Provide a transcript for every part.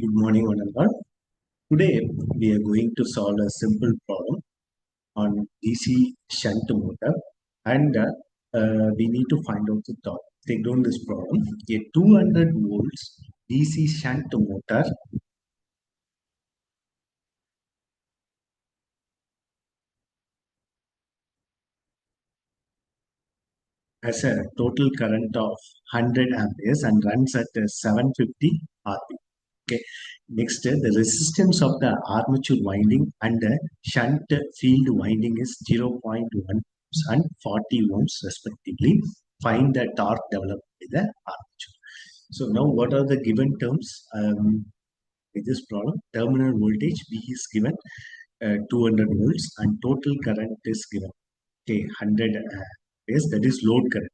Good morning, one and all. Today we are going to solve a simple problem on DC shunt motor, and we need to find out the torque. Take down this problem. A 200 volts DC shunt motor has a total current of 100 amperes and runs at 750 rpm. Okay. Next, the resistance of the armature winding and the shunt field winding is 0.1 ohms and 40 ohms respectively. Find the torque developed by the armature. So now what are the given terms in this problem? Terminal voltage V is given 200 volts and total current is given. Okay, 100 amperes, that is load current.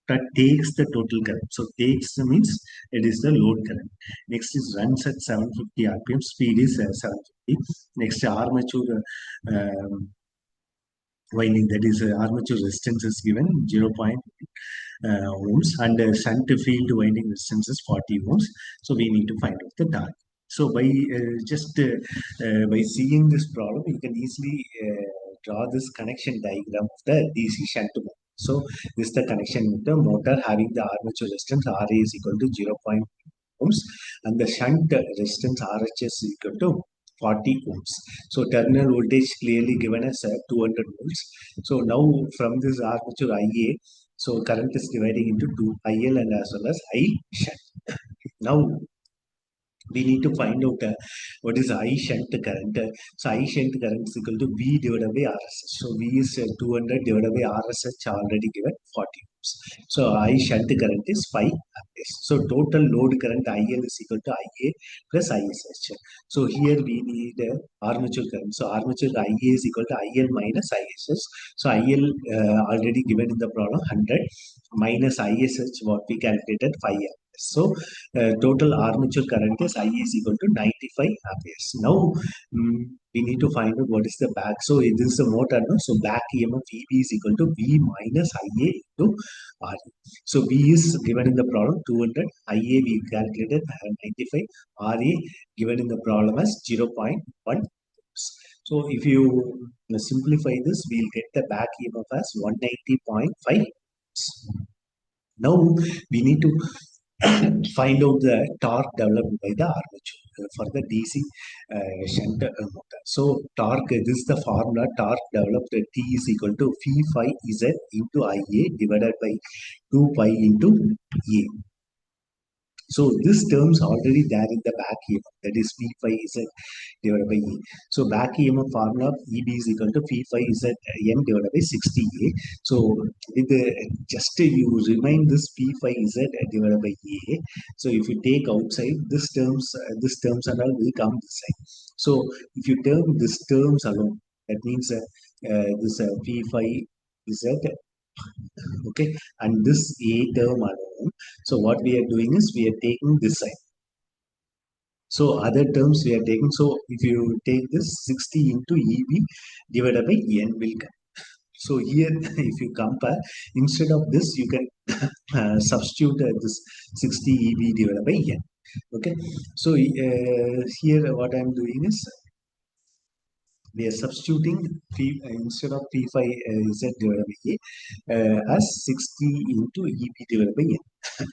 That takes the total current. So takes means it is the load current. Next is runs at 750 rpm. Speed is 750. Next armature winding, that is armature resistance is given 0.1 ohms and shunt field winding resistance is 40 ohms. So we need to find out the torque. So by by seeing this problem, you can easily draw this connection diagram of the DC shunt motor. So this is the connection with the motor having the armature resistance Ra is equal to 0.1 ohms and the shunt resistance RHS is equal to 40 ohms. So terminal voltage clearly given as 200 volts. So now from this armature IA, so current is dividing into two, IL and as well as I shunt. Now we need to find out what is I shunt current. So I shunt current is equal to V divided by RSH. So V is 200 divided by RSH already given 40 ohms. So I shunt current is 5 amperes. So total load current IL is equal to IA plus ISH. So here we need armature current. So armature IA is equal to IL minus ISH. So IL already given in the problem 100 minus ISH what we calculated 5 amperes. So total armature current is I is equal to 95 amperes. Now we need to find out what is the back. So this is a motor, no? So back EMF EB is equal to V minus IA into RE. So V is given in the problem 200, IA we calculated 95, RA given in the problem as 0.1. So if you simplify this, we'll get the back EMF as 190.5. Now we need to find out the torque developed by the armature for the DC shunt motor. So torque, this is the formula. Torque developed T is equal to phi phi Z into IA divided by 2 pi into A. So this term's already there in the back EMF, that is phi phi Z divided by E. So back EMF formula EB is equal to phi phi Z N divided by 60A. So with the, just you remind this phi phi Z divided by A. So if you take outside this terms and all will come this side. So if you term this terms alone, that means this phi phi Z, okay, and this A term alone. So what we are doing is we are taking this side. So other terms we are taking. So if you take this 60 into EB divided by N will come. So here if you compare, instead of this you can substitute this 60 EB divided by N. Okay. So here what I am doing is we are substituting instead of P5 Z divided by A as 60 into EB divided by N.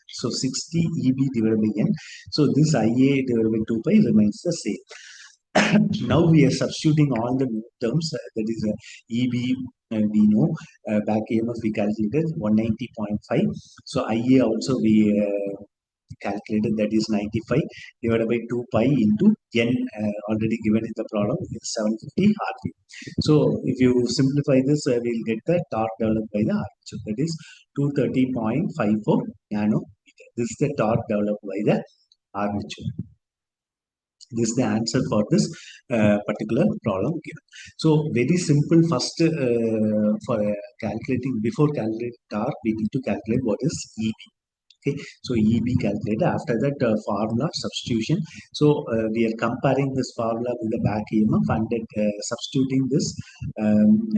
So 60 EB divided by N. So this IA divided by 2 pi remains the same. Now we are substituting all the new terms, that is EB we know, back EMF we calculated 190.5. So IA also we calculated, that is 95 divided by 2 pi into N already given in the problem is 750 rpm. So if you simplify this, we'll get the torque developed by the armature, that is 230.54 nanometer. This is the torque developed by the armature. This is the answer for this particular problem given. So very simple. First, for calculating, before calculating torque, we need to calculate what is EB. Okay, so EB calculated. After that, formula substitution. So we are comparing this formula with the back EMF and substituting this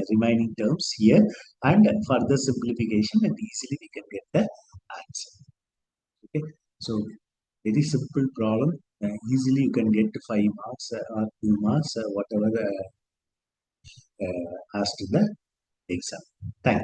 remaining terms here, and further simplification, and easily we can get the answer. Okay, so very simple problem. easily you can get 5 marks or 2 marks, whatever asked in the exam. Thank you.